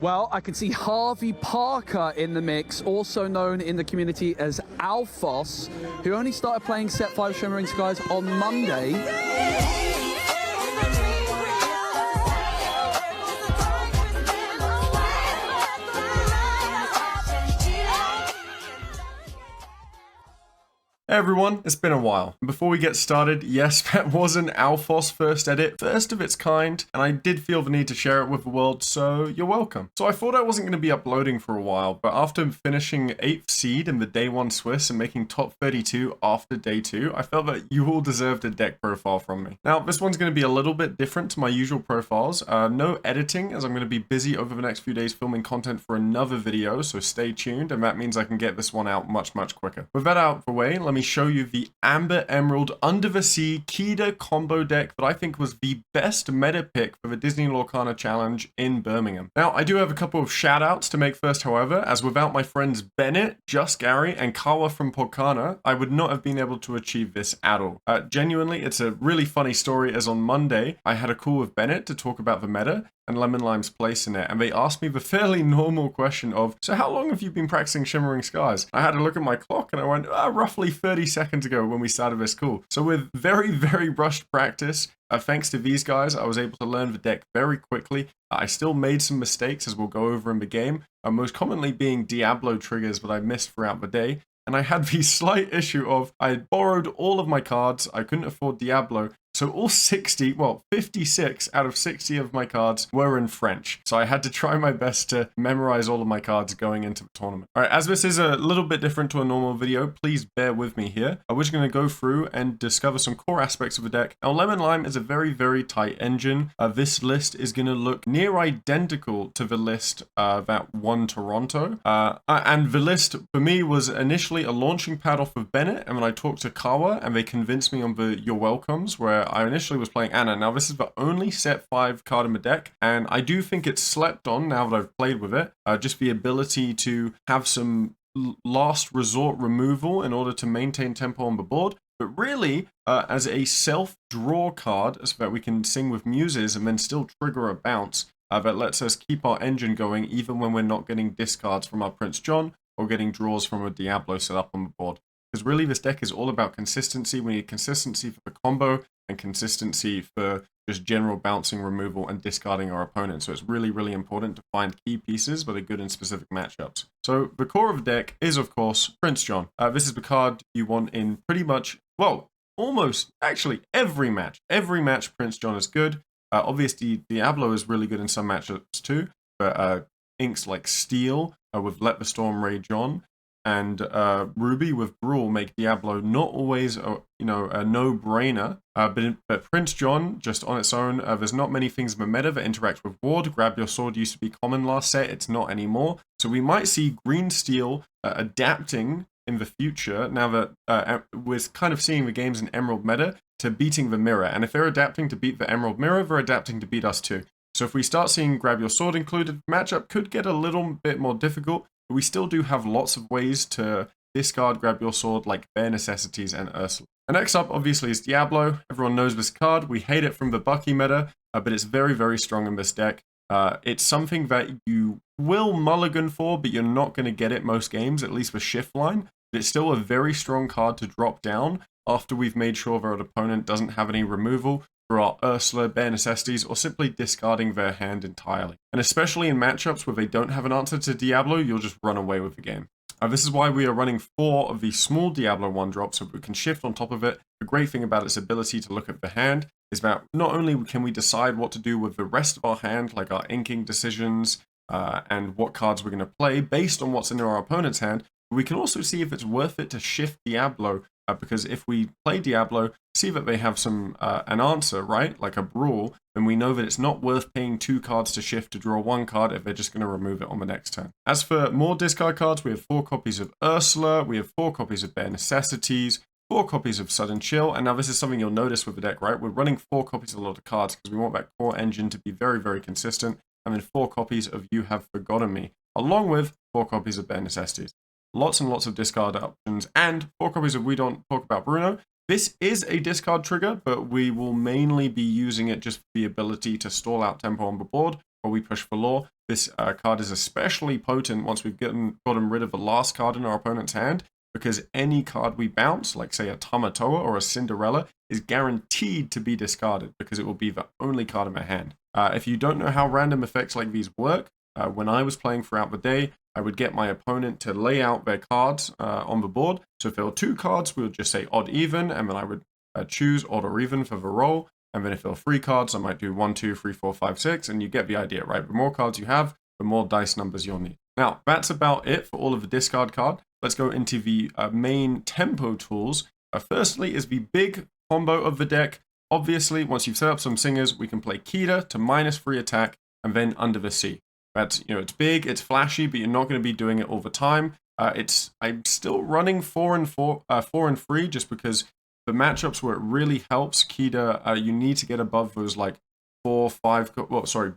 Well, I can see Harvey Parker in the mix, also known in the community as Alphos, who only started playing Set 5 Shimmering Skies on Monday. Hey everyone, it's been a while. Before we get started, yes, that was an Alphos first edit, first of its kind, and I did feel the need to share it with the world, so you're welcome. So I thought I wasn't going to be uploading for a while, but after finishing 8th seed in the Day 1 Swiss and making top 32 after Day 2, I felt that you all deserved a deck profile from me. Now, this one's going to be a little bit different to my usual profiles. No editing, as I'm going to be busy over the next few days filming content for another video, so stay tuned, and that means I can get this one out much quicker. With that out of the way, let me show you the Amber Emerald Under the Sea Kida combo deck that I think was the best meta pick for the Disney Lorcana Challenge in Birmingham. Now, I do have a couple of shout outs to make first, however, as without my friends Bennett, Just Gary, and Kawa from Lorcana, I would not have been able to achieve this at all. Genuinely, it's a really funny story, as on Monday, I had a call with Bennett to talk about the meta and Lemon Lime's place in it, and they asked me the fairly normal question of, so how long have you been practicing Shimmering Skies? I had to look at my clock and I went, roughly 30 seconds ago when we started this call. So with very rushed practice, thanks to these guys, I was able to learn the deck very quickly. I still made some mistakes, as we'll go over in the game, most commonly being Diablo triggers that I missed throughout the day. And I had the slight issue of, I had borrowed all of my cards, I couldn't afford Diablo, so all 56 out of 60 of my cards were in French. So I had to try my best to memorize all of my cards going into the tournament. All right, as this is a little bit different to a normal video, please bear with me here. We're just going to go through and discover some core aspects of the deck. Now, Lemon Lime is a very tight engine. This list is going to look near identical to the list that won Toronto. And the list, for me, was initially a launching pad off of Bennett, and when I talked to Kawa, and they convinced me on the You're Welcomes, where I initially was playing Anna. Now, this is the only set 5 card in the deck, and I do think it's slept on now that I've played with it. Just the ability to have some last resort removal in order to maintain tempo on the board. But really, as a self-draw card, so that we can sing with muses and then still trigger a bounce, that lets us keep our engine going even when we're not getting discards from our Prince John or getting draws from a Diablo set up on the board. Because really, this deck is all about consistency. We need consistency for the combo and consistency for just general bouncing, removal, and discarding our opponent. So it's really important to find key pieces that are good in specific matchups. So the core of the deck is, of course, Prince John. This is the card you want in pretty much, well, almost, actually, every match. Every match, Prince John is good. Obviously, Diablo is really good in some matchups too. But inks like Steel with Let the Storm Rage On, and Ruby with Brawl make Diablo not always a no-brainer, but Prince John, just on its own, there's not many things in the meta that interact with Ward. Grab Your Sword used to be common last set, it's not anymore. So we might see Green Steel adapting in the future, now that we're kind of seeing the games in Emerald meta, to beating the Mirror. And if they're adapting to beat the Emerald Mirror, they're adapting to beat us too. So if we start seeing Grab Your Sword included, matchup could get a little bit more difficult, but we still do have lots of ways to discard Grab Your Sword, like Bare Necessities and Ursula. And next up, obviously, is Diablo. Everyone knows this card. We hate it from the Bucky meta, but it's very strong in this deck. It's something that you will mulligan for, but you're not going to get it most games, at least with Shift Line. But it's still a very strong card to drop down after we've made sure that our opponent doesn't have any removal for our Ursula, Bare Necessities, or simply discarding their hand entirely. And especially in matchups where they don't have an answer to Diablo, you'll just run away with the game. This is why we are running 4 of these small Diablo 1-drops, so we can shift on top of it. The great thing about its ability to look at the hand is that not only can we decide what to do with the rest of our hand, like our inking decisions, and what cards we're going to play based on what's in our opponent's hand, but we can also see if it's worth it to shift Diablo, because if we play Diablo, see that they have some an answer, right, like a Brawl, then we know that it's not worth paying 2 cards to shift to draw 1 card if they're just going to remove it on the next turn. As for more discard cards, we have 4 copies of Ursula, we have 4 copies of Bare Necessities, 4 copies of Sudden Chill, and now this is something you'll notice with the deck, right? We're running 4 copies of a lot of cards because we want that core engine to be very consistent, and then 4 copies of You Have Forgotten Me, along with 4 copies of Bare Necessities. Lots and lots of discard options, and 4 copies of We Don't Talk About Bruno. This is a discard trigger, but we will mainly be using it just for the ability to stall out tempo on the board, while we push for lore. This card is especially potent once we've gotten rid of the last card in our opponent's hand, because any card we bounce, like say a Tamatoa or a Cinderella, is guaranteed to be discarded because it will be the only card in my hand. If you don't know how random effects like these work, when I was playing throughout the day, I would get my opponent to lay out their cards on the board. So if there were 2 cards, we would just say odd even, and then I would choose odd or even for the roll. And then if there were 3 cards, I might do 1, 2, 3, 4, 5, 6, and you get the idea, right? The more cards you have, the more dice numbers you'll need. Now, that's about it for all of the discard card. Let's go into the main tempo tools. Firstly is the big combo of the deck. Obviously, once you've set up some singers, we can play Kida to -3 attack, and then Under the Sea. That's, it's big, it's flashy, but you're not going to be doing it all the time. I'm still running 4 and 3 just because the matchups where it really helps Kida, you need to get above those like 4, 5,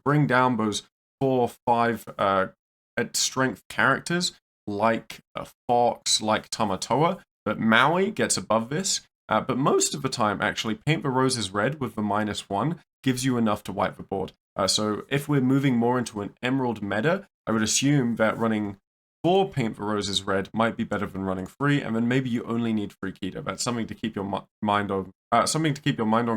bring down those 4, 5 at strength characters like Fox, like Tamatoa, but Maui gets above this. But most of the time, actually, Paint the Roses Red with the -1 gives you enough to wipe the board. So if we're moving more into an Emerald meta, I would assume that running 4 Paint the Roses Red might be better than running 3, and then maybe you only need 3 Kida. That's something to keep your mind on.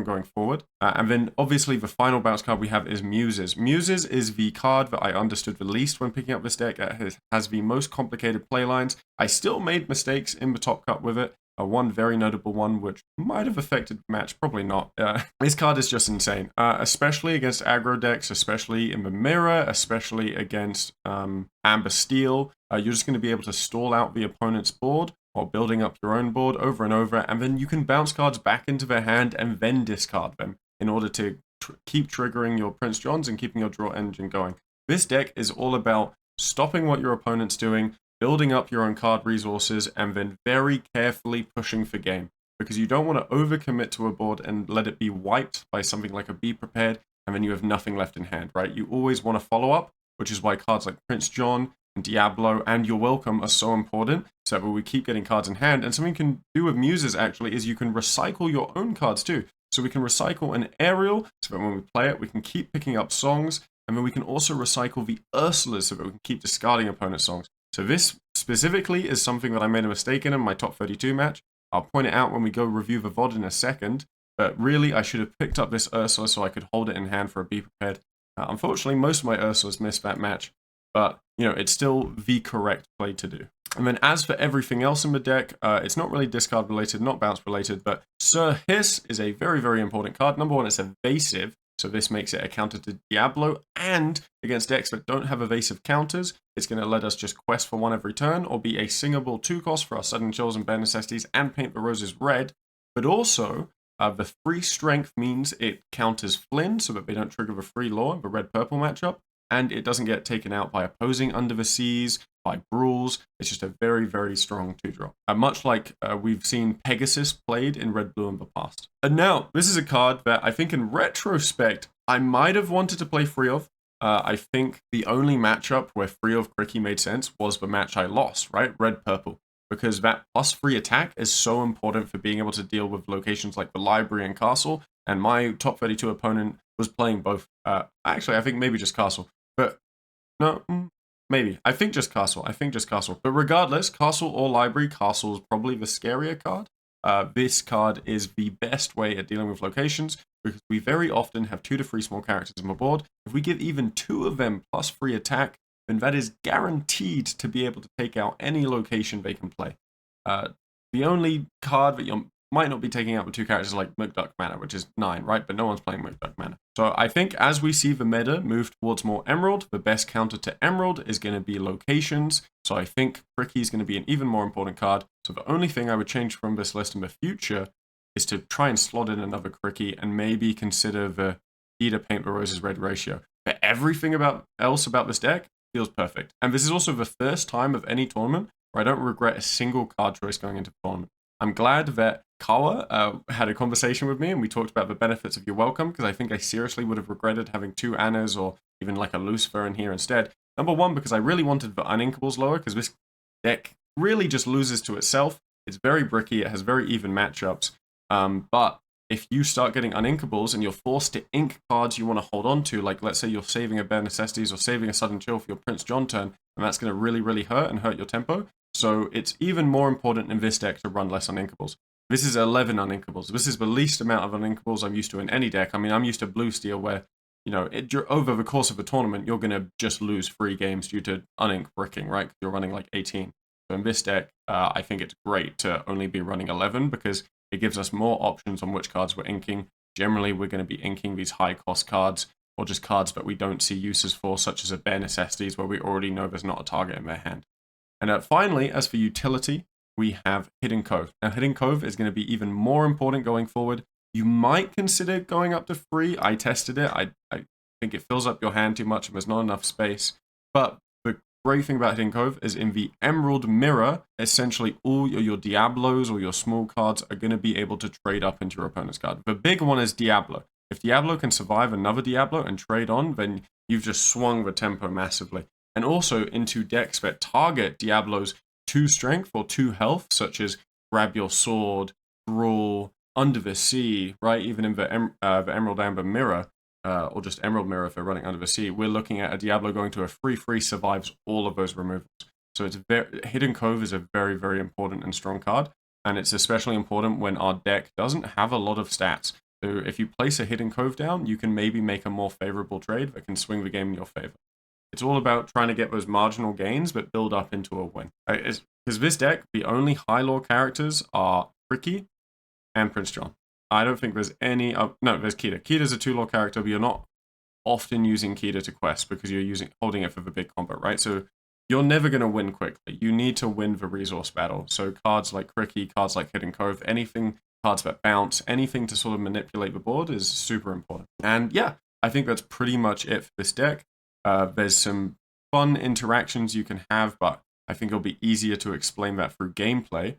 Going forward. And then obviously the final bounce card we have is Muses. Muses is the card that I understood the least when picking up this deck. It has the most complicated playlines. I still made mistakes in the top cut with it. One very notable one, which might have affected the match, probably not. This card is just insane, especially against aggro decks, especially in the mirror, especially against Amber Steel. You're just going to be able to stall out the opponent's board while building up your own board over and over, and then you can bounce cards back into their hand and then discard them in order to keep triggering your Prince Johns and keeping your draw engine going. This deck is all about stopping what your opponent's doing, building up your own card resources, and then very carefully pushing for game. Because you don't want to overcommit to a board and let it be wiped by something like a Be Prepared, and then you have nothing left in hand, right? You always want to follow up, which is why cards like Prince John and Diablo and You're Welcome are so important, so that we keep getting cards in hand. And something you can do with Muses, actually, is you can recycle your own cards too. So we can recycle an Aerial, so that when we play it, we can keep picking up songs, and then we can also recycle the Ursulas, so that we can keep discarding opponent songs. So this specifically is something that I made a mistake in my top 32 match. I'll point it out when we go review the VOD in a second, but really I should have picked up this Ursula so I could hold it in hand for a Be Prepared. Unfortunately, most of my Ursulas missed that match, but it's still the correct play to do. And then as for everything else in the deck, it's not really discard related, not bounce related, but Sir Hiss is a very, very important card. Number 1, it's evasive. So this makes it a counter to Diablo, and against decks that don't have evasive counters, it's going to let us just quest for 1 every turn, or be a singable 2-cost for our Sudden Chills and Bare Necessities, and Paint the Roses Red. But also, the free strength means it counters Flynn, so that they don't trigger the free lore in the red-purple matchup, and it doesn't get taken out by opposing Under the Seas, by Brawls. It's just a very, very strong 2-drop. Much like we've seen Pegasus played in Red-Blue in the past. And now, this is a card that I think in retrospect, I might have wanted to play free of. I think the only matchup where free of Cricky made sense was the match I lost, right? Red-Purple. Because that plus free attack is so important for being able to deal with locations like the library and castle. And my top 32 opponent was playing both. Actually, I think maybe just castle. But no, maybe. I think just castle. But regardless, castle or library, castle is probably the scarier card. This card is the best way at dealing with locations because we very often have 2 to 3 small characters on the board. If we give even 2 of them plus free attack, then that is guaranteed to be able to take out any location they can play. The only card that you might not be taking out with 2 characters like Mukduk Manor, which is 9, right? But no one's playing Mukduk Manor. So I think as we see the meta move towards more Emerald, the best counter to Emerald is going to be locations. So I think Cricky is going to be an even more important card. So the only thing I would change from this list in the future is to try and slot in another Cricky and maybe consider the Kida Paint the Roses Red ratio. But everything else about this deck feels perfect. And this is also the first time of any tournament where I don't regret a single card choice going into the tournament. I'm glad that Kawa had a conversation with me and we talked about the benefits of You're Welcome, because I think I seriously would have regretted having 2 Annas or even like a Lucifer in here instead. Number 1, because I really wanted the Uninkables lower, because this deck really just loses to itself. It's very bricky, it has very even matchups, but if you start getting uninkables and you're forced to ink cards you want to hold on to, like let's say you're saving a Bare Necessities or saving a Sudden Chill for your Prince John turn, and that's going to really, really hurt your tempo. So it's even more important in this deck to run less uninkables. This is 11 uninkables. This is the least amount of uninkables I'm used to in any deck. I mean, I'm used to blue steel where, you know, over the course of a tournament, you're going to just lose 3 games due to unink bricking, right? You're running like 18. So in this deck, I think it's great to only be running 11 because it gives us more options on which cards we're inking. Generally, we're going to be inking these high-cost cards or just cards that we don't see uses for, such as a Bare Necessities where we already know there's not a target in their hand. And finally, as for utility, we have Hidden Cove. Now, Hidden Cove is going to be even more important going forward. You might consider going up to 3. I tested it. I think it fills up your hand too much and there's not enough space. But the great thing about Hidden Cove is in the Emerald Mirror, essentially all your Diablos or your small cards are going to be able to trade up into your opponent's card. The big one is Diablo. If Diablo can survive another Diablo and trade on, then you've just swung the tempo massively. And also into decks that target Diablo's 2 strength or 2 health, such as Grab Your Sword, Brawl, Under the Sea, right? Even in the Emerald Amber Mirror, or just Emerald Mirror if they're running Under the Sea, we're looking at a Diablo going to a 3/3 survives all of those removals. So it's Hidden Cove is a very, very important and strong card, and it's especially important when our deck doesn't have a lot of stats. So if you place a Hidden Cove down, you can maybe make a more favorable trade that can swing the game in your favor. It's all about trying to get those marginal gains, but build up into a win. Because this deck, the only high lore characters are Ricky and Prince John. I don't think there's any... no, there's Kida. Kida's a 2 lore character, but you're not often using Kida to quest because you're holding it for the big combo, right? So you're never going to win quickly. You need to win the resource battle. So cards like Ricky, cards like Hidden Cove, cards that bounce, anything to sort of manipulate the board is super important. And yeah, I think that's pretty much it for this deck. There's some fun interactions you can have, but I think it'll be easier to explain that through gameplay.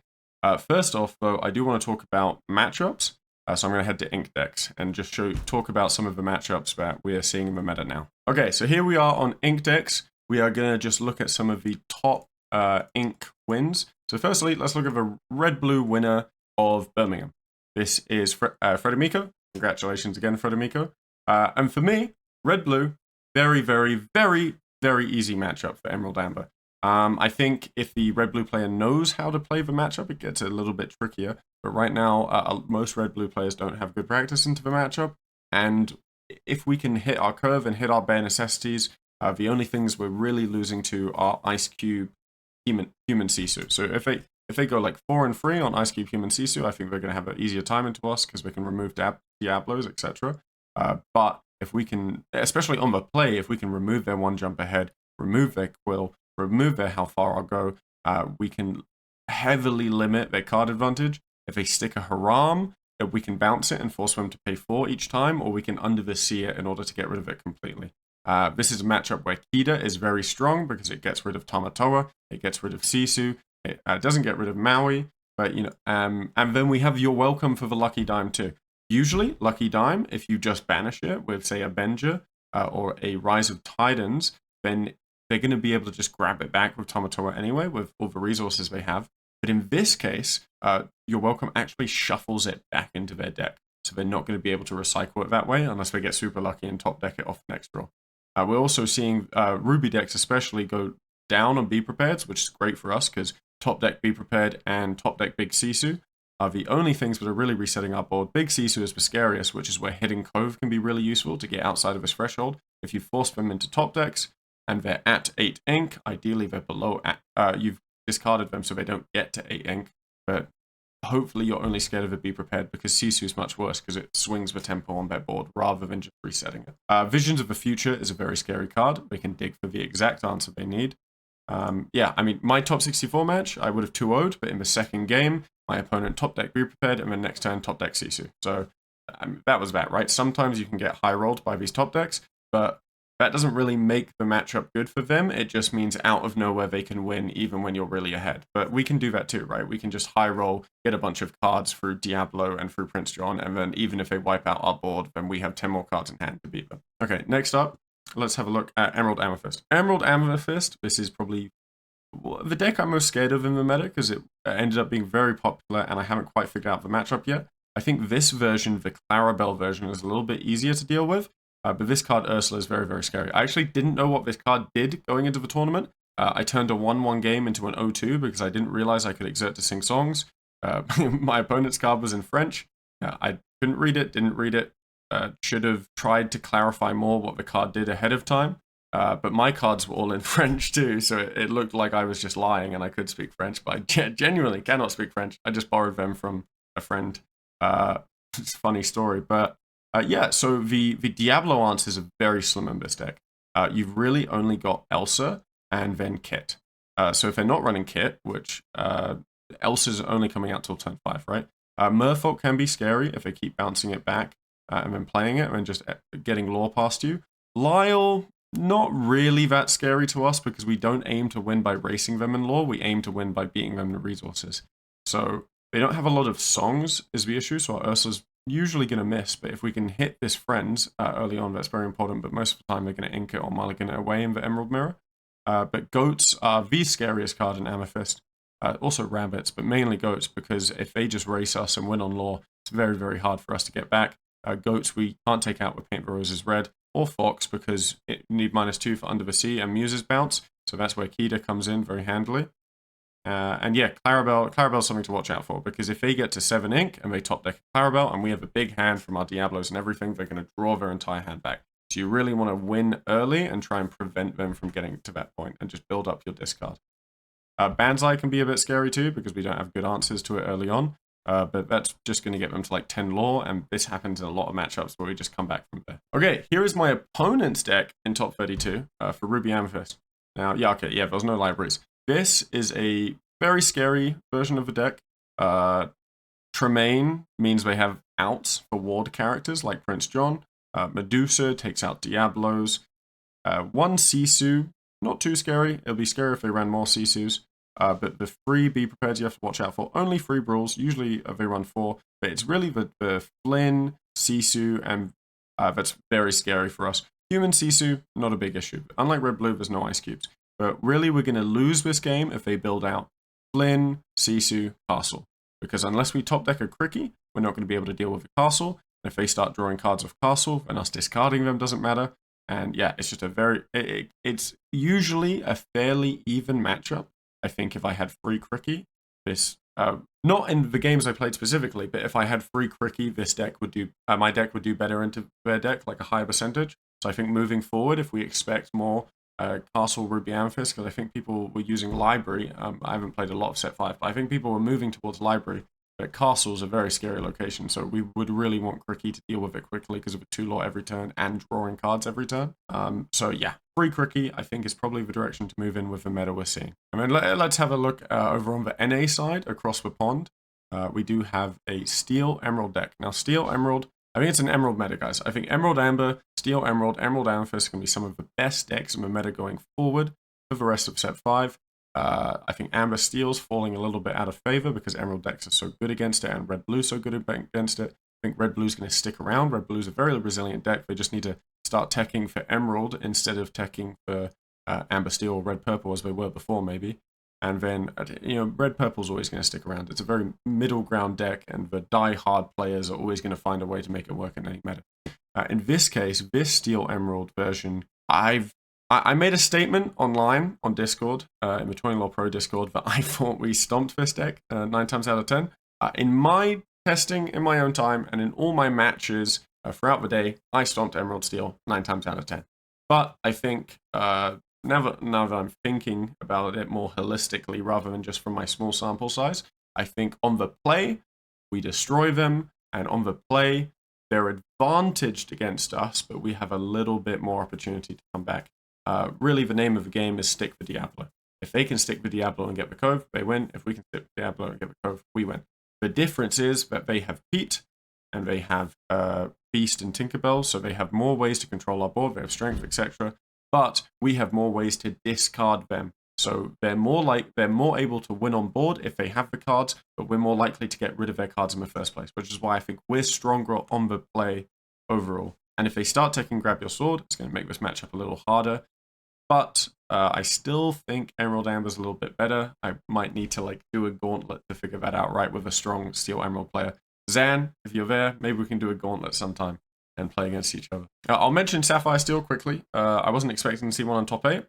First off, though, I do want to talk about matchups. So I'm going to head to Ink Decks and just talk about some of the matchups that we are seeing in the meta now. Okay, so here we are on Ink Decks. We are going to just look at some of the top Ink wins. So firstly, let's look at the red-blue winner of Birmingham. This is Fredemico. Congratulations again, Fredemico. And for me, red-blue, very, very, very, very easy matchup for Emerald Amber. I think if the red-blue player knows how to play the matchup, it gets a little bit trickier. But right now, most red-blue players don't have good practice into the matchup. And if we can hit our curve and hit our Bare Necessities, the only things we're really losing to are Ice Cube, Human Sisu. So if they go like 4 and 3 on Ice Cube, Human Sisu, I think they're going to have an easier time into us because we can remove Diablos, etc. But if we can, especially on the play, if we can remove their 1 jump ahead, remove their Quill, remove their how far I'll go, we can heavily limit their card advantage. If they stick a Haram, we can bounce it and force them to pay 4 each time, or we can Under the Sea it in order to get rid of it completely. This is a matchup where Kida is very strong because it gets rid of Tamatoa, it gets rid of Sisu, it doesn't get rid of Maui, but you know, and then we have You're Welcome for the Lucky Dime too. Usually, Lucky Dime, if you just banish it with, say, a Benja or a Rise of Titans, then they're going to be able to just grab it back with Tamatoa anyway, with all the resources they have. But in this case, You're Welcome actually shuffles it back into their deck. So they're not going to be able to recycle it that way unless they get super lucky and top deck it off next draw. We're also seeing Ruby decks especially go down on Be Prepared, which is great for us because top deck Be Prepared and top deck Big Sisu are the only things that are really resetting our board. Big Sisu is the scariest, which is where Hidden Cove can be really useful to get outside of his threshold. If you force them into top decks and they're at 8 ink, ideally they're below, you've discarded them so they don't get to 8 ink, but hopefully you're only scared of a Be Prepared because Sisu is much worse because it swings the tempo on their board rather than just resetting it. Visions of the Future is a very scary card. They can dig for the exact answer they need. Yeah, I mean, my top 64 match, I would have 2-0'd, but in the second game, my opponent top deck Be Prepared, and then next turn top deck Sisu. So that was that, right? Sometimes you can get high rolled by these top decks, but that doesn't really make the matchup good for them. It just means out of nowhere they can win even when you're really ahead. But we can do that too, right? We can just high roll, get a bunch of cards through Diablo and through Prince John, and then even if they wipe out our board, then we have 10 more cards in hand to beat them. Okay, next up, let's have a look at Emerald Amethyst. Emerald Amethyst, this is probably the deck I'm most scared of in the meta because it ended up being very popular and I haven't quite figured out the matchup yet. I think this version, the Clarabelle version, is a little bit easier to deal with. But this card, Ursula, is very, very scary. I actually didn't know what this card did going into the tournament. I turned a 1-1 game into an 0-2 because I didn't realize I could exert to sing songs. My opponent's card was in French. I couldn't read it, didn't read it. Should have tried to clarify more what the card did ahead of time. But my cards were all in French too, so it looked like I was just lying and I could speak French, but I genuinely cannot speak French. I just borrowed them from a friend. It's a funny story, but yeah, so the Diablo answers are very slim in this deck. You've really only got Elsa and then Kit. So if they're not running Kit, which Elsa's only coming out till turn 5, right? Merfolk can be scary if they keep bouncing it back and then playing it and just getting lore past you. Lyle, not really that scary to us because we don't aim to win by racing them in lore. We aim to win by beating them in resources. So they don't have a lot of songs is the issue, so our Ursa's usually going to miss. But if we can hit this Friends early on, that's very important. But most of the time they're going to ink it or mulligan it away in the Emerald Mirror. But goats are the scariest card in Amethyst. Also rabbits, but mainly goats, because if they just race us and win on lore, it's very, very hard for us to get back. Goats we can't take out with Paint the Roses Red, or Fox, because it need -2 for Under the Sea and Muse's Bounce, so that's where Kida comes in very handily. And yeah, Clarabelle's something to watch out for, because if they get to 7 ink and they top deck Clarabelle, and we have a big hand from our Diablos and everything, they're going to draw their entire hand back. So you really want to win early and try and prevent them from getting to that point and just build up your discard. Banzai can be a bit scary too, because we don't have good answers to it early on. But that's just going to get them to like 10 lore, and this happens in a lot of matchups where we just come back from there. Okay, here is my opponent's deck in top 32 for Ruby Amethyst. Now, yeah, okay, yeah, there's no libraries. This is a very scary version of the deck. Tremaine means they have outs for ward characters like Prince John. Medusa takes out Diablos. 1 Sisu, not too scary. It'll be scary if they ran more Sisus. But the 3 Be Prepared you have to watch out for. Only 3 Brawls. Usually they run 4. But it's really the Flynn, Sisu, and that's very scary for us. Human Sisu, not a big issue. Unlike Red-Blue, there's no Ice Cubes. But really, we're going to lose this game if they build out Flynn, Sisu, Castle. Because unless we top deck a Cricky, we're not going to be able to deal with the Castle. And if they start drawing cards of Castle, then us discarding them doesn't matter. And yeah, it's just a very... It's usually a fairly even matchup. I think if I had free Cricky, this... not in the games I played specifically, but if I had free Cricky, this deck would do... my deck would do better into their deck, like a higher percentage. So I think moving forward, if we expect more Castle, Ruby, Amethyst, because I think people were using Library. I haven't played a lot of Set 5, but I think people were moving towards Library. But Castle's a very scary location, so we would really want Cricky to deal with it quickly because of a 2-lore every turn and drawing cards every turn. So yeah, free Cricky, I think, is probably the direction to move in with the meta we're seeing. I mean, let's have a look over on the NA side, across the pond. We do have a Steel Emerald deck. Now, Steel Emerald, I think it's an Emerald meta, guys. I think Emerald Amber, Steel Emerald, Emerald Amethyst can be some of the best decks in the meta going forward for the rest of Set 5. I think Amber Steel's falling a little bit out of favor because Emerald decks are so good against it and Red Blue so good against it. I think Red Blue's going to stick around. Red Blue's a very resilient deck. They just need to start teching for Emerald instead of teching for Amber Steel or Red Purple as they were before, maybe. And then, Red Purple's always going to stick around. It's a very middle ground deck, and the die-hard players are always going to find a way to make it work in any meta. In this case, this Steel Emerald version, I made a statement online on Discord, in the 20 Law Pro Discord, that I thought we stomped this deck 9 times out of 10. In my testing, in my own time, and in all my matches throughout the day, I stomped Emerald Steel 9 times out of 10. But I think, now that I'm thinking about it more holistically rather than just from my small sample size, I think on the play, we destroy them, and on the play, they're advantaged against us, but we have a little bit more opportunity to come back. Really, the name of the game is stick the Diablo. If they can stick the Diablo and get the Cove, they win. If we can stick the Diablo and get the Cove, we win. The difference is that they have Pete, and they have Beast and Tinkerbell, so they have more ways to control our board. They have Strength, etc. But we have more ways to discard them. So they're more able to win on board if they have the cards, but we're more likely to get rid of their cards in the first place, which is why I think we're stronger on the play overall. And if they start taking Grab Your Sword, it's going to make this matchup a little harder. But I still think Emerald Amber's a little bit better. I might need to do a gauntlet to figure that out right with a strong Steel Emerald player. Zan, if you're there, maybe we can do a gauntlet sometime and play against each other. I'll mention Sapphire Steel quickly. I wasn't expecting to see one on top 8.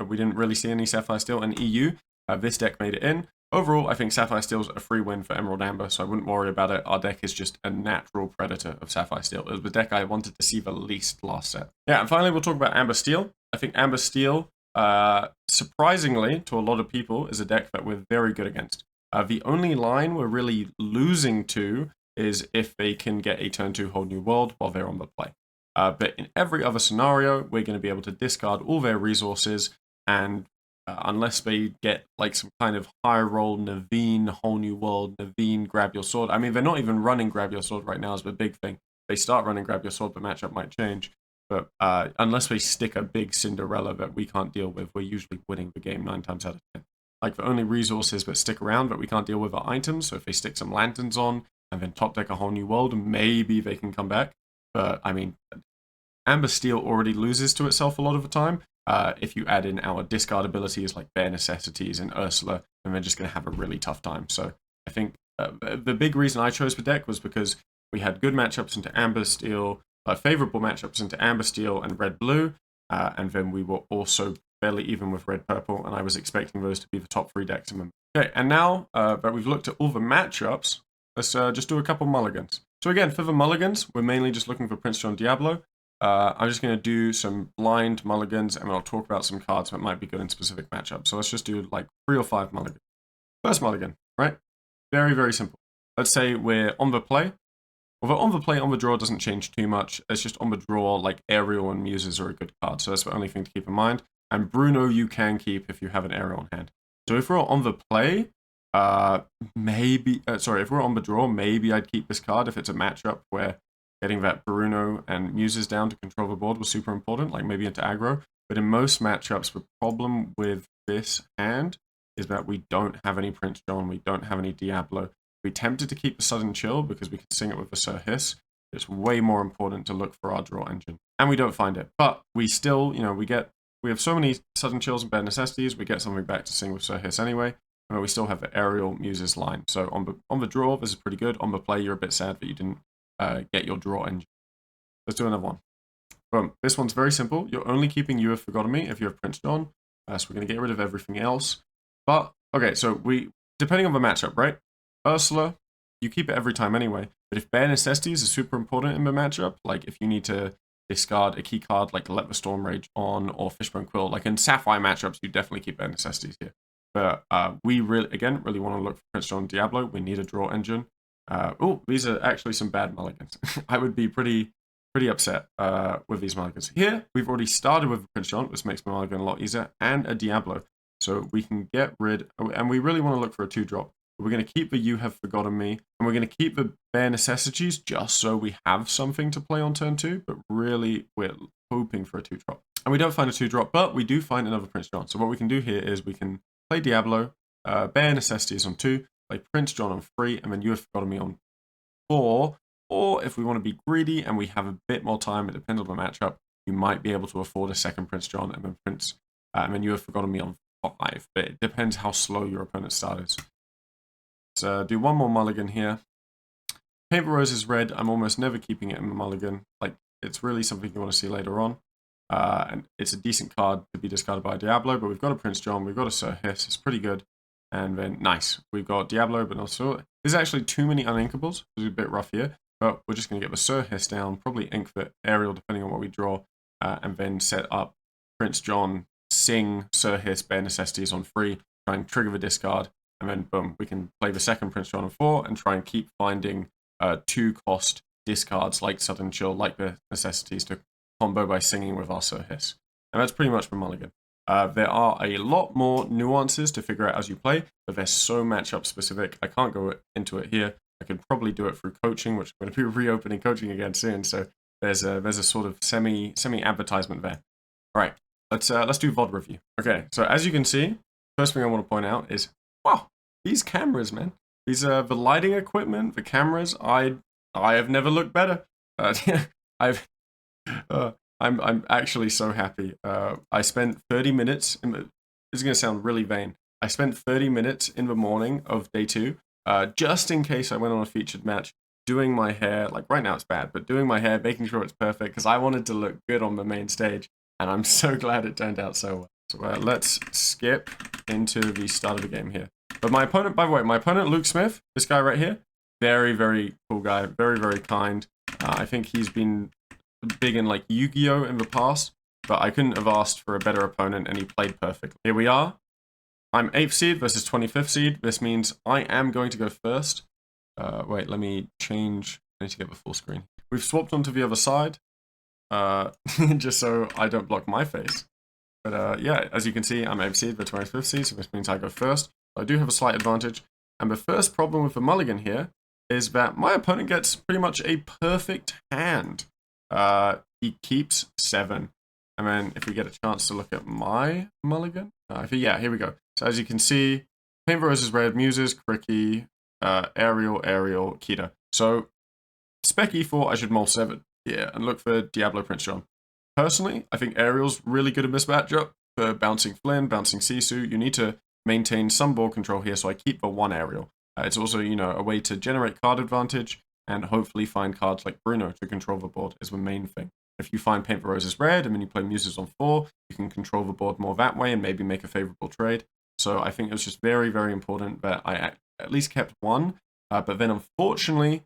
We didn't really see any Sapphire Steel in EU. This deck made it in. Overall, I think Sapphire Steel is a free win for Emerald Amber, so I wouldn't worry about it. Our deck is just a natural predator of Sapphire Steel. It was the deck I wanted to see the least last set. Yeah, and finally, we'll talk about Amber Steel. I think Amber Steel, surprisingly to a lot of people, is a deck that we're very good against. The only line we're really losing to is if they can get a turn 2 whole new world while they're on the play. But in every other scenario, we're going to be able to discard all their resources, and unless they get like some kind of high roll Naveen, whole new world, Naveen, grab your sword. I mean, they're not even running grab your sword right now is the big thing. They start running grab your sword, the matchup might change. But unless they stick a big Cinderella that we can't deal with, we're usually winning the game 9 times out of 10. Like, the only resources that stick around that we can't deal with are items. So if they stick some lanterns on and then top deck a whole new world, maybe they can come back. But I mean, Amber Steel already loses to itself a lot of the time. If you add in our discard abilities like Bare Necessities and Ursula, then they're just going to have a really tough time. So I think the big reason I chose the deck was because we had good matchups into Amber Steel, favorable matchups into Amber Steel and Red Blue, and then we were also fairly even with Red Purple, and I was expecting those to be the top 3 decks. Okay, and now that we've looked at all the matchups, let's just do a couple mulligans. So again, for the mulligans, we're mainly just looking for Prince John Diablo. I'm just going to do some blind mulligans, and then I'll talk about some cards that might be good in specific matchups. So let's just do like 3 or 5 mulligans. First mulligan, right? Very, very simple. Let's say we're on the play. Although on the play, on the draw doesn't change too much. It's just on the draw, like Aerial and Muses are a good card. So that's the only thing to keep in mind. And Bruno you can keep if you have an Aerial on hand. So if we're on the play, if we're on the draw, maybe I'd keep this card if it's a matchup where getting that Bruno and Muses down to control the board was super important, like maybe into aggro. But in most matchups, the problem with this hand is that we don't have any Prince John, we don't have any Diablo. We tempted to keep the Sudden Chill because we could sing it with the Sir Hiss. It's way more important to look for our draw engine. And we don't find it. But we still, we have so many Sudden Chills and Bare Necessities, we get something back to sing with Sir Hiss anyway. And we still have the Aerial Muses line. So on the draw, this is pretty good. On the play, you're a bit sad that you didn't get your draw engine. Let's do another one. Boom. This one's very simple. You're only keeping You Have Forgotten Me if you have Prince John. So we're going to get rid of everything else. But, okay, so depending on the matchup, right? Ursula, you keep it every time anyway. But if Bare Necessities is super important in the matchup, like if you need to discard a key card like Let the Storm Rage on or Fishbone Quill, like in Sapphire matchups, you definitely keep Bare Necessities here. But we really want to look for Prince John Diablo. We need a draw engine. These are actually some bad mulligans. I would be pretty upset with these mulligans. Here, we've already started with Prince John, which makes my mulligan a lot easier, and a Diablo. So we can get rid, and we really want to look for a 2-drop. We're going to keep the You Have Forgotten Me, and we're going to keep the Bare Necessities just so we have something to play on turn 2, but really we're hoping for a 2-drop. And we don't find a 2-drop, but we do find another Prince John. So what we can do here is we can play Diablo, Bare Necessities on 2, play Prince John on 3, and then You Have Forgotten Me on 4. Or if we want to be greedy and we have a bit more time, it depends on the matchup, you might be able to afford a second Prince John and then You Have Forgotten Me on 5. But it depends how slow your opponent's start is. Let's do one more mulligan here. Paint the Roses Red, I'm almost never keeping it in the mulligan. Like, it's really something you want to see later on. And it's a decent card to be discarded by Diablo, but we've got a Prince John, we've got a Sir Hiss, it's pretty good. And then, nice, we've got Diablo, but not so. There's actually too many uninkables, it's a bit rough here, but we're just going to get the Sir Hiss down, probably ink the Aerial, depending on what we draw, and then set up Prince John, sing Sir Hiss, Bare Necessities on 3, try and trigger the discard, and then boom, we can play the second Prince John on 4 and try and keep finding 2-cost discards like Sudden Chill, like the Necessities to combo by singing with our Sir Hiss. And that's pretty much the mulligan. There are a lot more nuances to figure out as you play, but they're so matchup specific. I can't go into it here. I could probably do it through coaching, which I'm going to be reopening coaching again soon. So there's a sort of semi advertisement there. All right, let's do VOD review. Okay, so as you can see, first thing I want to point out is, wow, these cameras, man. These the lighting equipment, the cameras. I have never looked better. I'm actually so happy. I spent 30 minutes. This is going to sound really vain. I spent 30 minutes in the morning of day 2, just in case I went on a featured match, doing my hair, like right now it's bad, but doing my hair, making sure it's perfect, because I wanted to look good on the main stage, and I'm so glad it turned out so well. So let's skip into the start of the game here. But my opponent, by the way, my opponent, Luke Smith, this guy right here, very, very cool guy, very, very kind. I think he's been big in like Yu-Gi-Oh! In the past, but I couldn't have asked for a better opponent, and he played perfectly. Here we are. I'm 8th seed versus 25th seed. This means I am going to go first. Wait, let me change. I need to get the full screen. We've swapped onto the other side, just so I don't block my face. But yeah, as you can see, I'm 8th seed, the 25th seed, so this means I go first. I do have a slight advantage. And the first problem with the mulligan here is that my opponent gets pretty much a perfect hand. He keeps 7. And then if we get a chance to look at my mulligan, yeah, here we go. So as you can see, Paint the Roses Red, Muses, Cricky, Ariel, Kida. So spec E4, I should mull 7. Yeah, and look for Diablo Prince John. Personally, I think Ariel's really good in this matchup for bouncing Flynn, bouncing Sisu. You need to maintain some ball control here, so I keep the 1 Ariel. It's also, you know, a way to generate card advantage and hopefully find cards like Bruno to control the board is the main thing. If you find Paint the Roses Red and then you play Muses on 4, you can control the board more that way and maybe make a favorable trade. So I think it was just very, very important that I at least kept 1. But then unfortunately,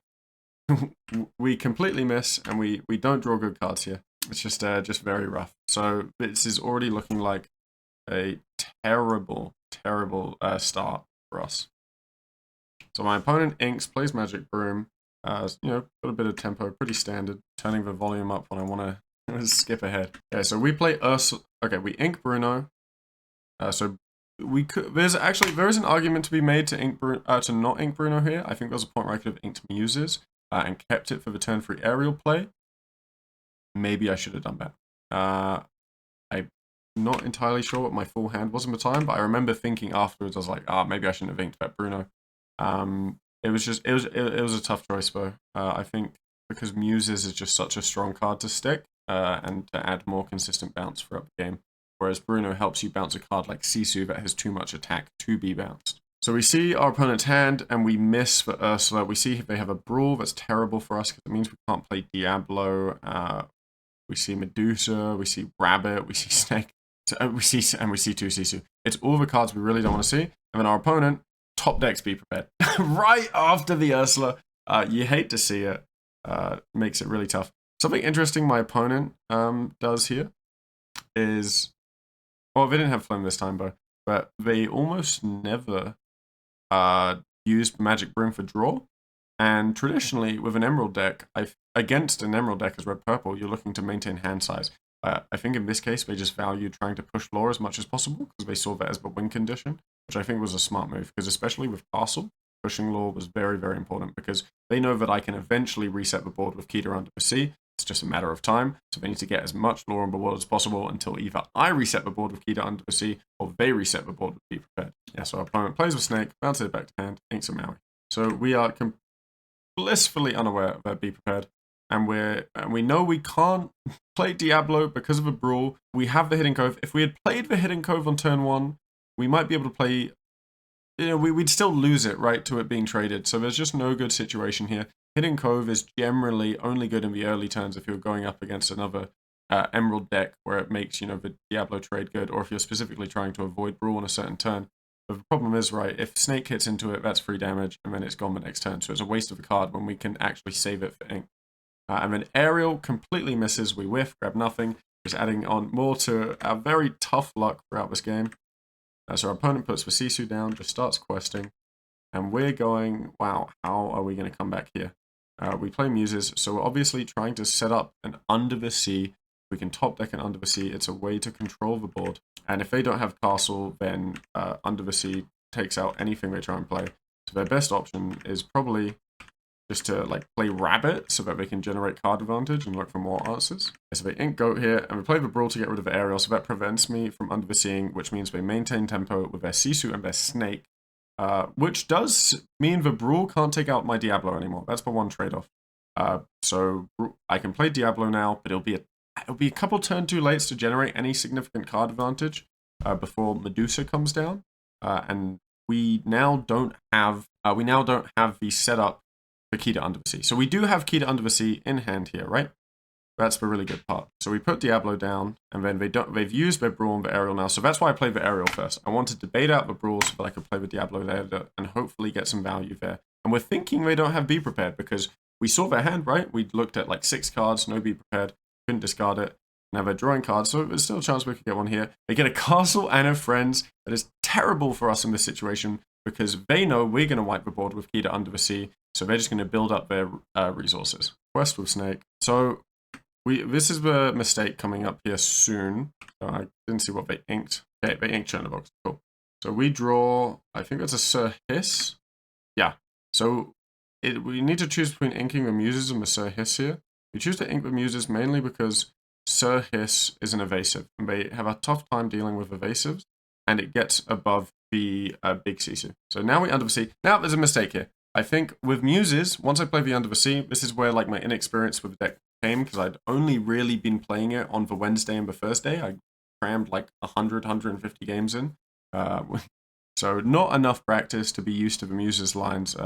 we completely miss and we don't draw good cards here. It's just very rough. So this is already looking like a terrible, terrible start for us. So my opponent inks, plays Magic Broom. You know, got a bit of tempo, pretty standard. Turning the volume up when I want to skip ahead. Okay, so we play Ursula. Okay, we ink Bruno. So we could. There is an argument to be made to ink to not ink Bruno here. I think there's a point where I could have inked Muses and kept it for the turn 3 aerial play. Maybe I should have done that. I'm not entirely sure what my full hand was in the time, but I remember thinking afterwards, I was like, maybe I shouldn't have inked that Bruno. It was a tough choice though. I think because Muses is just such a strong card to stick and to add more consistent bounce throughout the game, whereas Bruno helps you bounce a card like Sisu that has too much attack to be bounced. So we see our opponent's hand and we miss for Ursula. We see they have a Brawl that's terrible for us because it means we can't play Diablo. We see Medusa, we see Rabbit, we see Snake, we see 2 Sisu. It's all the cards we really don't want to see. And then our opponent top decks Be Prepared right after the Ursula. You hate to see it. Makes it really tough. Something interesting my opponent does here is, well, they didn't have Flame this time, but they almost never used Magic Broom for draw. And traditionally, with an Emerald deck, against an Emerald deck as red-purple, you're looking to maintain hand size. I think in this case, they just valued trying to push lore as much as possible because they saw that as the win condition, which I think was a smart move, because especially with Castle, pushing lore was very, very important because they know that I can eventually reset the board with Kida under the sea. It's just a matter of time, so they need to get as much lore on the board as possible until either I reset the board with Kida under the sea or they reset the board with Be Prepared. Yeah, so our opponent plays with Snake, bounces it back to hand, inks a Maui. So we are blissfully unaware of that Be Prepared. And we know we can't play Diablo because of a Brawl. We have the Hidden Cove. If we had played the Hidden Cove on turn 1, we might be able to play, you know, we'd still lose it, right, to it being traded. So there's just no good situation here. Hidden Cove is generally only good in the early turns if you're going up against another Emerald deck where it makes, you know, the Diablo trade good, or if you're specifically trying to avoid Brawl on a certain turn. But the problem is, right, if Snake hits into it, that's free damage, and then it's gone the next turn. So it's a waste of a card when we can actually save it for ink. And then Ariel completely misses. We whiff, grab nothing. Just adding on more to our very tough luck throughout this game. So our opponent puts the Sisu down, just starts questing. And we're going, wow, how are we going to come back here? We play Muses, so we're obviously trying to set up an Under the Sea. We can top deck an Under the Sea. It's a way to control the board. And if they don't have Castle, then Under the Sea takes out anything they try and play. So their best option is probably just to like play Rabbit so that they can generate card advantage and look for more answers. So they ink Goat here, and we play the Brawl to get rid of the Ariel, so that prevents me from Under the Seeing, which means they maintain tempo with their Sisu and their Snake, which does mean the Brawl can't take out my Diablo anymore. That's the one trade-off. So I can play Diablo now, but it'll be a couple turn too late to generate any significant card advantage before Medusa comes down, and we now don't have the setup for Kida under the sea. So we do have Kida under the sea in hand here, right? That's the really good part. So we put Diablo down, and then they've used their Brawl and the Aerial now. So that's why I played the Aerial first. I wanted to bait out the Brawl so that I could play the Diablo there and hopefully get some value there. And we're thinking they don't have Be Prepared because we saw their hand, right? We looked at like 6 cards, no Be Prepared, couldn't discard it. Now they're drawing cards, so there's still a chance we could get one here. They get a Castle and a Friends. That is terrible for us in this situation because they know we're going to wipe the board with Kida under the sea. So they're just going to build up their resources. Quest with Snake. So this is the mistake coming up here soon. So I didn't see what they inked. Okay, they inked Chernobyl. Cool. So we draw, I think that's a Sir Hiss. Yeah. So we need to choose between inking the Muses and the Sir Hiss here. We choose to ink the Muses mainly because Sir Hiss is an evasive. And they have a tough time dealing with evasives. And it gets above the big Sisu. So now we under the sea. Now there's a mistake here. I think with Muses, once I play the Under the Sea, this is where like my inexperience with the deck came because I'd only really been playing it on the Wednesday and the Thursday. I crammed like 100, 150 games in. So not enough practice to be used to the Muses lines.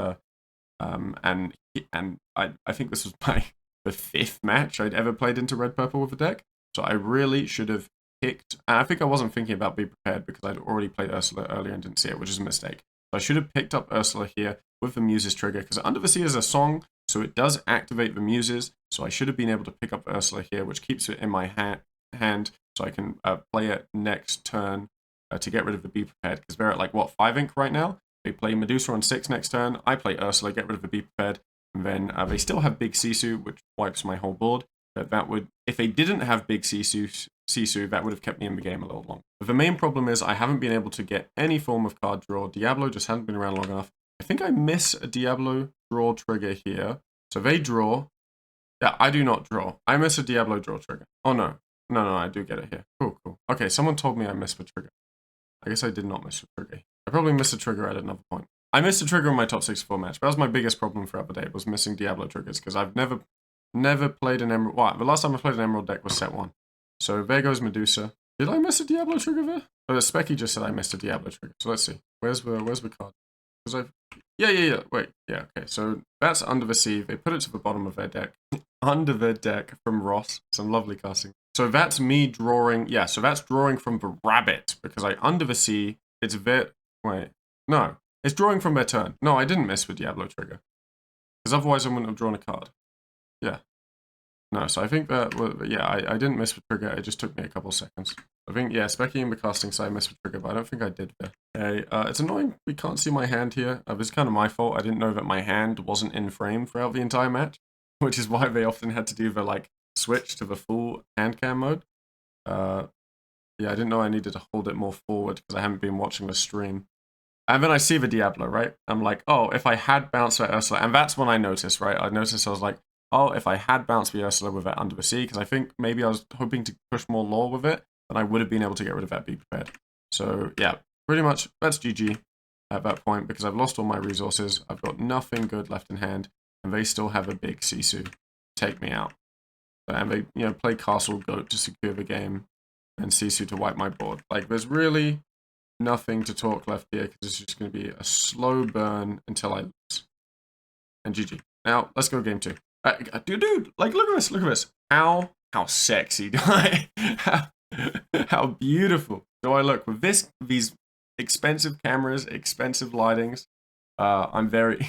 And I think this was the 5th match I'd ever played into Red Purple with the deck. So I really should have picked, and I think I wasn't thinking about Be Prepared because I'd already played Ursula earlier and didn't see it, which is a mistake. So I should have picked up Ursula here with the Muses trigger because Under the Sea is a song, so it does activate the Muses. So I should have been able to pick up Ursula here, which keeps it in my hand, so I can play it next turn to get rid of the Be Prepared because they're at like what 5 ink right now. They play Medusa on 6 next turn. I play Ursula, get rid of the Be Prepared, and then they still have Big Sisu, which wipes my whole board. But that would, if they didn't have Big Sisu, that would have kept me in the game a little longer. But the main problem is I haven't been able to get any form of card draw. Diablo just hasn't been around long enough. I think I miss a Diablo draw trigger here. So they draw. Yeah, I do not draw. I miss a Diablo draw trigger. Oh no. No, I do get it here. Cool. Okay, someone told me I missed the trigger. I guess I did not miss the trigger. I probably missed a trigger at another point. I missed a trigger in my top 64 match. That was my biggest problem throughout the day, was missing Diablo triggers, because I've never played an Emerald. Well, the last time I played an Emerald deck was set 1. So there goes Medusa. Did I miss a Diablo trigger there? Oh, Specky just said I missed a Diablo trigger. So let's see. Where's the card? Because I've... Yeah. Wait. Yeah, okay. So that's Under the Sea. They put it to the bottom of their deck. Under their deck from Ross. Some lovely casting. So that's me drawing... Yeah, so that's drawing from the rabbit. Because I Under the Sea... It's their... Wait. No. It's drawing from their turn. No, I didn't miss the Diablo trigger. Because otherwise I wouldn't have drawn a card. Yeah. No, so I think that... Yeah, I didn't miss the trigger. It just took me a couple seconds. I think, yeah, Specky and the casting side missed the trigger, but I don't think I did there. Okay, it's annoying we can't see my hand here. It's kind of my fault. I didn't know that my hand wasn't in frame throughout the entire match, which is why they often had to do the, like, switch to the full hand cam mode. Yeah, I didn't know I needed to hold it more forward because I haven't been watching the stream. And then I see the Diablo, right? I'm like, oh, if I had bounced that Ursula, and that's when I noticed, right? I noticed I was like, oh, if I had bounced the Ursula with that Under the Sea, because I think maybe I was hoping to push more lore with it, then I would have been able to get rid of that Be Prepared. So, yeah, pretty much that's GG at that point, because I've lost all my resources, I've got nothing good left in hand, and they still have a big Sisu to take me out. And they, you know, play Castle Goat to secure the game, and Sisu to wipe my board. Like, there's really nothing to talk left here, because it's just going to be a slow burn until I lose. And GG. Now, let's go game 2. Dude, like, look at this. How sexy do I... How beautiful do I look with these expensive cameras, expensive lightings? I'm very,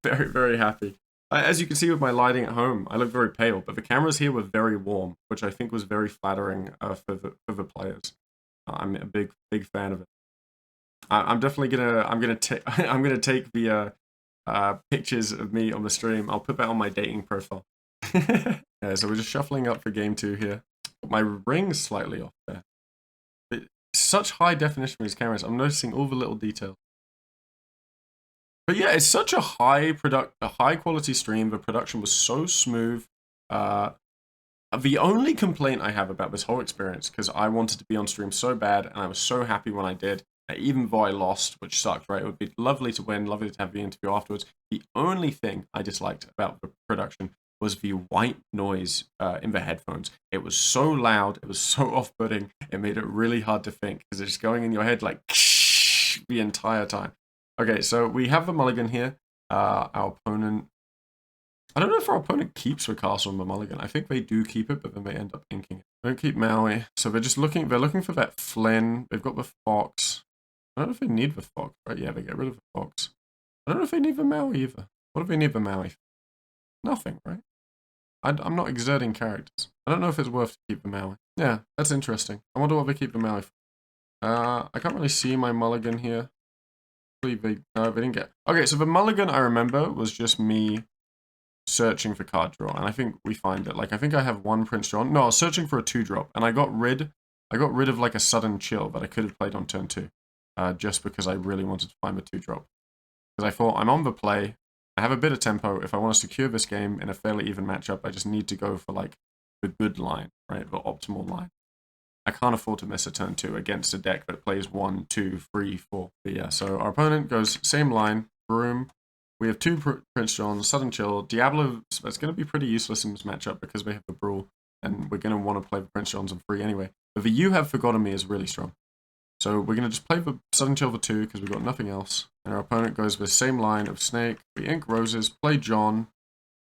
very, very happy. As you can see with my lighting at home, I look very pale, but the cameras here were very warm, which I think was very flattering for the players. I'm a big fan of it. I'm definitely gonna take the pictures of me on the stream. I'll put that on my dating profile. Yeah, so we're just shuffling up for game 2 here. My ring's slightly off there. It's such high definition with these cameras. I'm noticing all the little details. But yeah, it's such a high quality stream. The production was so smooth. The only complaint I have about this whole experience, because I wanted to be on stream so bad, and I was so happy when I did, even though I lost, which sucked, right? It would be lovely to win, lovely to have the interview afterwards. The only thing I disliked about the production was the white noise in the headphones. It was so loud, it was so off-putting, it made it really hard to think, because it's just going in your head like the entire time. Okay, so we have the mulligan here. Our opponent I don't know if our opponent keeps the castle and the mulligan. I think they do keep it, but then they end up inking it. They don't keep Maui. So they're looking for that Flynn. They've got the Fox. I don't know if they need the Fox, right? Yeah, they get rid of the Fox. I don't know if they need the Maui either. What do they need the Maui for? Nothing, right? I'm not exerting characters. I don't know if it's worth to keep the Maui. Yeah, that's interesting. I wonder what they keep the Maui for. I can't really see my mulligan here. No, they didn't get... Okay, so the mulligan, I remember, was just me searching for card draw, and I think we find it. Like, I think I have one Prince John. No, I was searching for a 2-drop, and I got rid of, like, a sudden chill that I could have played on turn 2. Just because I really wanted to find the 2-drop. Because I thought, I'm on the play, I have a bit of tempo. If I want to secure this game in a fairly even matchup, I just need to go for, like, the good line, right? The optimal line. I can't afford to miss a turn 2 against a deck that plays 1, 2, 3, 4. But yeah, so our opponent goes same line, Broom. We have 2 Prince Johns, Sudden Chill, Diablo. That's going to be pretty useless in this matchup because we have the Brawl, and we're going to want to play the Prince Johns on 3 anyway. But the You Have Forgotten Me is really strong. So we're going to just play the Sudden Chill for 2 because we've got nothing else. And our opponent goes with the same line of Snake. We ink Roses, play John.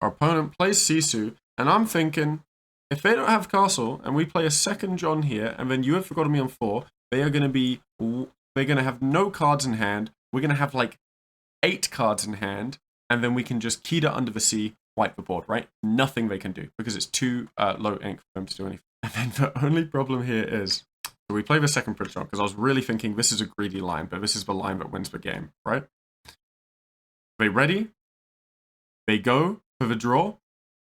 Our opponent plays Sisu, and I'm thinking, if they don't have Castle, and we play a second John here, and then You Have Forgotten Me on 4, they're going to have no cards in hand. We're going to have like 8 cards in hand, and then we can just Kida under the sea, wipe the board, right? Nothing they can do, because it's too low ink for them to do anything. And then the only problem here is, so we play the second Prince John, because I was really thinking this is a greedy line, but this is the line that wins the game, right? They ready? They go for the draw.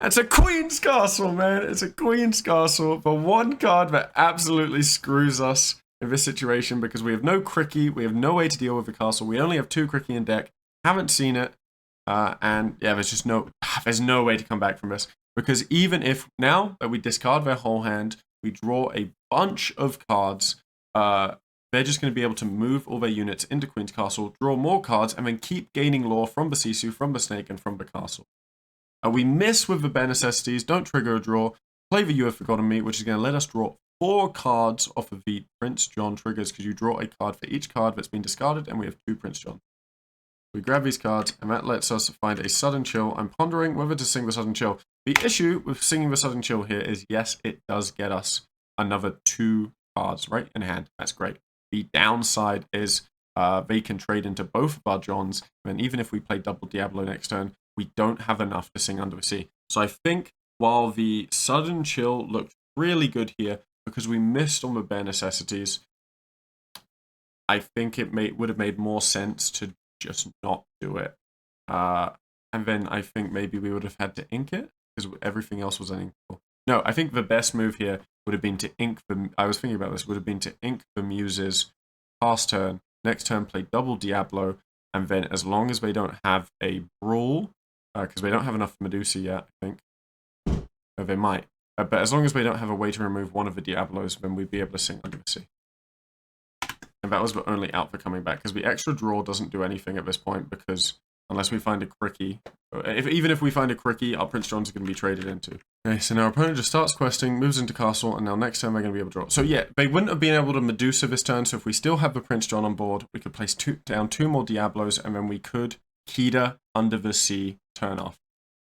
It's a Queen's Castle, man. It's a Queen's Castle. The one card that absolutely screws us in this situation because we have no Cricky. We have no way to deal with the castle. We only have 2 Cricky in deck. Haven't seen it. And yeah, there's no way to come back from this. Because even if now that we discard their whole hand, we draw a bunch of cards, they're just going to be able to move all their units into Queen's Castle, draw more cards, and then keep gaining lore from the Sisu, from the Snake, and from the castle. We miss with the bare necessities, don't trigger a draw, play the You Have Forgotten Me, which is going to let us draw 4 cards off of the Prince John triggers, because you draw a card for each card that's been discarded, and we have 2 Prince John. We grab these cards, and that lets us find a Sudden Chill. I'm pondering whether to sing the Sudden Chill. The issue with singing the Sudden Chill here is, yes, it does get us another 2 cards, right, in hand. That's great. The downside is they can trade into both of our Johns, and even if we play double Diablo next turn, we don't have enough to sing Under the Sea. So I think while the Sudden Chill looked really good here, because we missed on the bare necessities, I think it would have made more sense to just not do it. And then I think maybe we would have had to ink it, because everything else was uninkable. No, I think the best move here would have been to ink the... I was thinking about this. Would have been to ink the Muses, pass turn, next turn play double Diablo, and then as long as they don't have a Brawl, because they don't have enough Medusa yet, I think. Or they might. But as long as they don't have a way to remove one of the Diablos, then we'd be able to sing Under the Sea. And that was the only out for coming back, because the extra draw doesn't do anything at this point, because unless we find a Cricky, even if we find a Cricky, our Prince John's are going to be traded into. Okay, so now our opponent just starts questing, moves into castle, and now next turn they're going to be able to draw. So yeah, they wouldn't have been able to Medusa this turn, so if we still have the Prince John on board, we could place down 2 more Diablos, and then we could Kida Under the Sea turn off.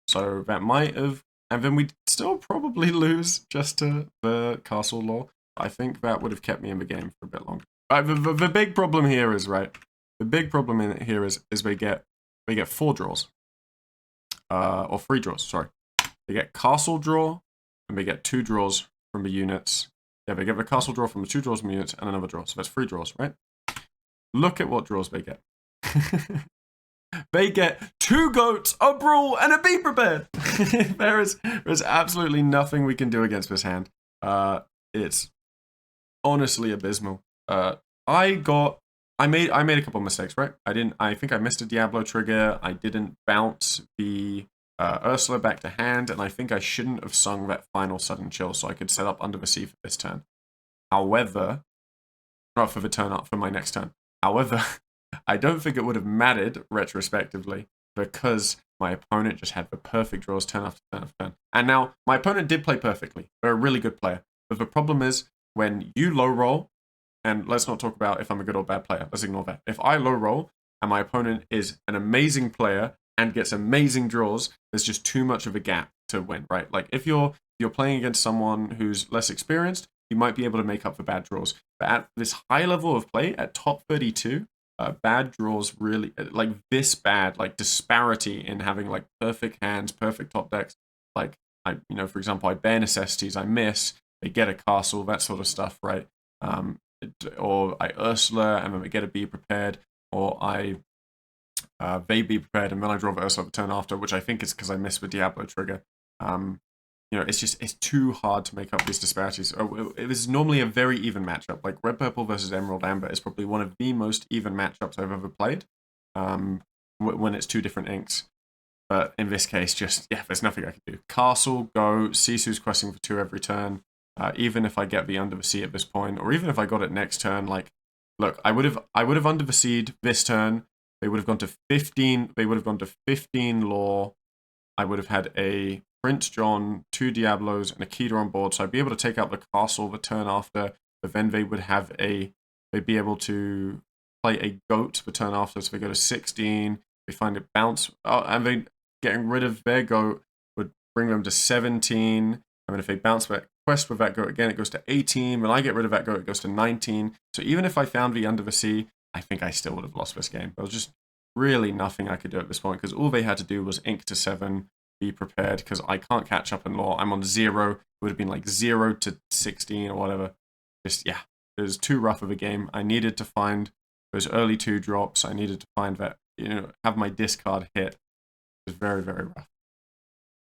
So that might have, and then we'd still probably lose just to the castle lore. I think that would have kept me in the game for a bit longer. The big problem here is, right, the big problem in it here is they get 4 draws. Or 3 draws, sorry. They get castle draw, and they get 2 draws from the units. Yeah, they get the castle draw from the 2 draws from the units, and another draw. So that's 3 draws, right? Look at what draws they get. They get 2 goats, a brawl, and a be prepared. There's absolutely nothing we can do against this hand. It's honestly abysmal. I made a couple of mistakes, right? I think I missed a Diablo trigger. I didn't bounce the Ursula back to hand, and I think I shouldn't have sung that final Sudden Chill so I could set up Under the Sea for this turn. However, not for the turn up for my next turn. However, I don't think it would have mattered retrospectively because my opponent just had the perfect draws turn after turn after turn. And now, my opponent did play perfectly. They're a really good player. But the problem is, when you low roll, and let's not talk about if I'm a good or bad player, let's ignore that. If I low roll, and my opponent is an amazing player, and gets amazing draws, there's just too much of a gap to win, right? Like if you're playing against someone who's less experienced, you might be able to make up for bad draws. But at this high level of play, at top 32, bad draws really, like this bad, like disparity in having like perfect hands, perfect top decks. Like for example, I bear necessities, I miss, they get a castle, that sort of stuff, right? Or I Ursula and then I get a Be Prepared, or I they Be Prepared and then I draw the Ursula the turn after, which I think is because I missed the Diablo trigger. It's too hard to make up these disparities. It is normally a very even matchup. Like Red Purple versus Emerald Amber is probably one of the most even matchups I've ever played. When it's two different inks. But in this case, there's nothing I can do. Castle, go, Sisu's questing for 2 every turn. Even if I get the Under the Sea at this point, or even if I got it next turn, like, look, I would have Under the Sea'd this turn. They would have gone to 15. They would have gone to 15 lore. I would have had a Prince John, 2 Diablos, and a Kida on board, so I'd be able to take out the castle the turn after. But then they would have they'd be able to play a goat the turn after, so they go to 16. They find it bounce, and they getting rid of their goat would bring them to 17. I mean, if they bounce that quest with that goat again, it goes to 18. When I get rid of that goat, it goes to 19. So even if I found the Under the Sea, I think I still would have lost this game. There was just really nothing I could do at this point, because all they had to do was ink to 7, Be Prepared, because I can't catch up in lore. I'm on 0. It would have been like 0 to 16 or whatever. Just, yeah, it was too rough of a game. I needed to find those early 2 drops. I needed to find that, have my discard hit. It was very, very rough.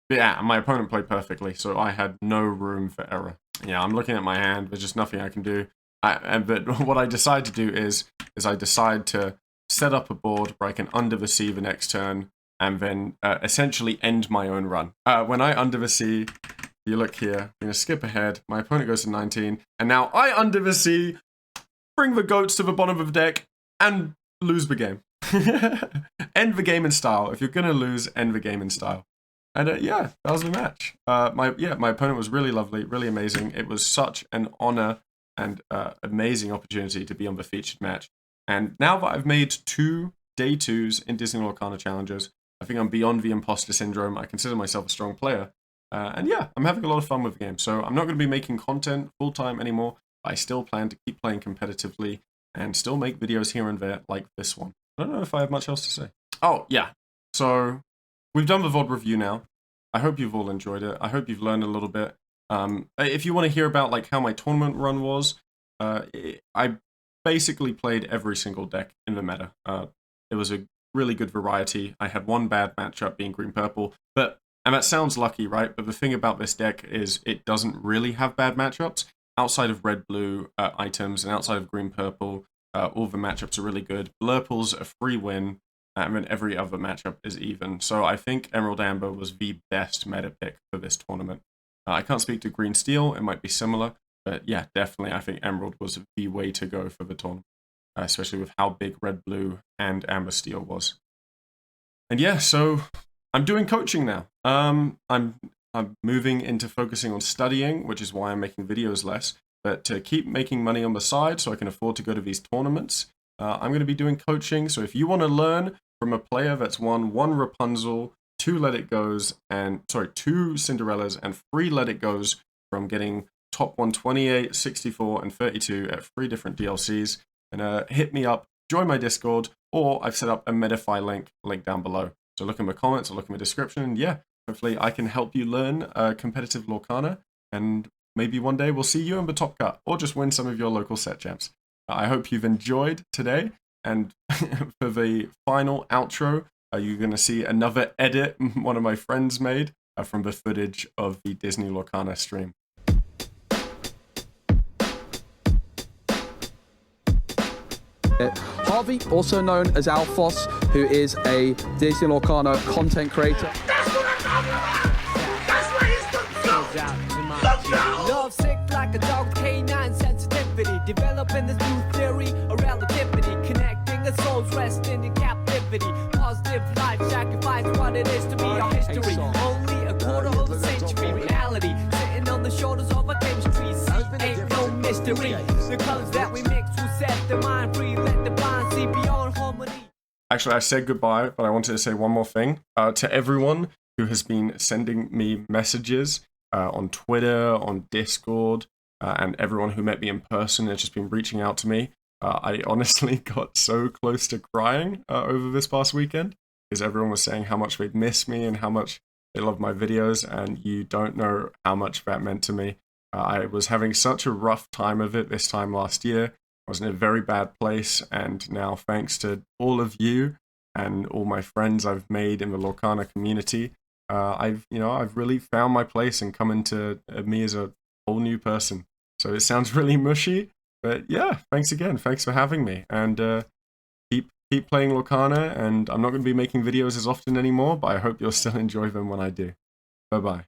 But yeah, my opponent played perfectly, so I had no room for error. Yeah, I'm looking at my hand. There's just nothing I can do. But what I decide to do is I decide to set up a board where I can Under the Sea the next turn, and then essentially end my own run. When I Under the Sea, you look here, I'm going to skip ahead. My opponent goes to 19, and now I Under the Sea, bring the goats to the bottom of the deck, and lose the game. End the game in style. If you're going to lose, end the game in style. And yeah, that was the match. My opponent was really lovely, really amazing. It was such an honor and amazing opportunity to be on the featured match. And now that I've made 2 day 2s in Disney Lorcana challenges, I think I'm beyond the imposter syndrome. I consider myself a strong player. And yeah, I'm having a lot of fun with the game. So I'm not going to be making content full-time anymore. I still plan to keep playing competitively and still make videos here and there like this one. I don't know if I have much else to say. Oh, yeah. So we've done the VOD review now. I hope you've all enjoyed it. I hope you've learned a little bit. If you want to hear about like how my tournament run was, I basically played every single deck in the meta. It was a really good variety. I had one bad matchup being green-purple, and that sounds lucky, right? But the thing about this deck is it doesn't really have bad matchups. Outside of red-blue items and outside of green-purple, all the matchups are really good. Blurple's a free win, and then every other matchup is even. So I think Emerald Amber was the best meta pick for this tournament. I can't speak to Green Steel, it might be similar, but yeah, definitely I think Emerald was the way to go for the tournament, especially with how big Red Blue and Amber Steel was. And yeah, so I'm doing coaching now. I'm moving into focusing on studying, which is why I'm making videos less, but to keep making money on the side so I can afford to go to these tournaments, I'm going to be doing coaching. So if you want to learn from a player that's won 1 Rapunzel, 2 Let It Goes, 2 Cinderellas, and 3 Let It Goes from getting top 128, 64, and 32 at 3 different DLCs, and hit me up, join my Discord, or I've set up a Medify link down below. So look in the comments or look in the description, and yeah, hopefully I can help you learn competitive Lorcana, and maybe one day we'll see you in the top cut, or just win some of your local set champs. I hope you've enjoyed today, and for the final outro, you're going to see another edit one of my friends made from the footage of the Disney Lorcana stream. Harvey, also known as Alphos, who is a Disney Lorcana content creator. That's what I'm talking about! That's where he's Love sick like a dog with canine sensitivity. Developing this new theory of relativity. Connecting the souls resting in captivity. Positive life sacrifice what it is to be our history. Only a quarter of a century reality. Sitting on the shoulders of a chemistry. See, ain't no mystery. The colors that we mix will set the mind free. Let the blind see beyond harmony. Actually, I said goodbye, but I wanted to say one more thing. To everyone who has been sending me messages on Twitter, on Discord, and everyone who met me in person has just been reaching out to me. I honestly got so close to crying over this past weekend because everyone was saying how much they'd miss me and how much they love my videos, and you don't know how much that meant to me. I was having such a rough time of it this time last year. I was in a very bad place, and now thanks to all of you and all my friends I've made in the Lorcana community, I've really found my place and come into me as a whole new person. So it sounds really mushy, but yeah, thanks again. Thanks for having me, and keep playing Lorcana. And I'm not going to be making videos as often anymore, but I hope you'll still enjoy them when I do. Bye bye.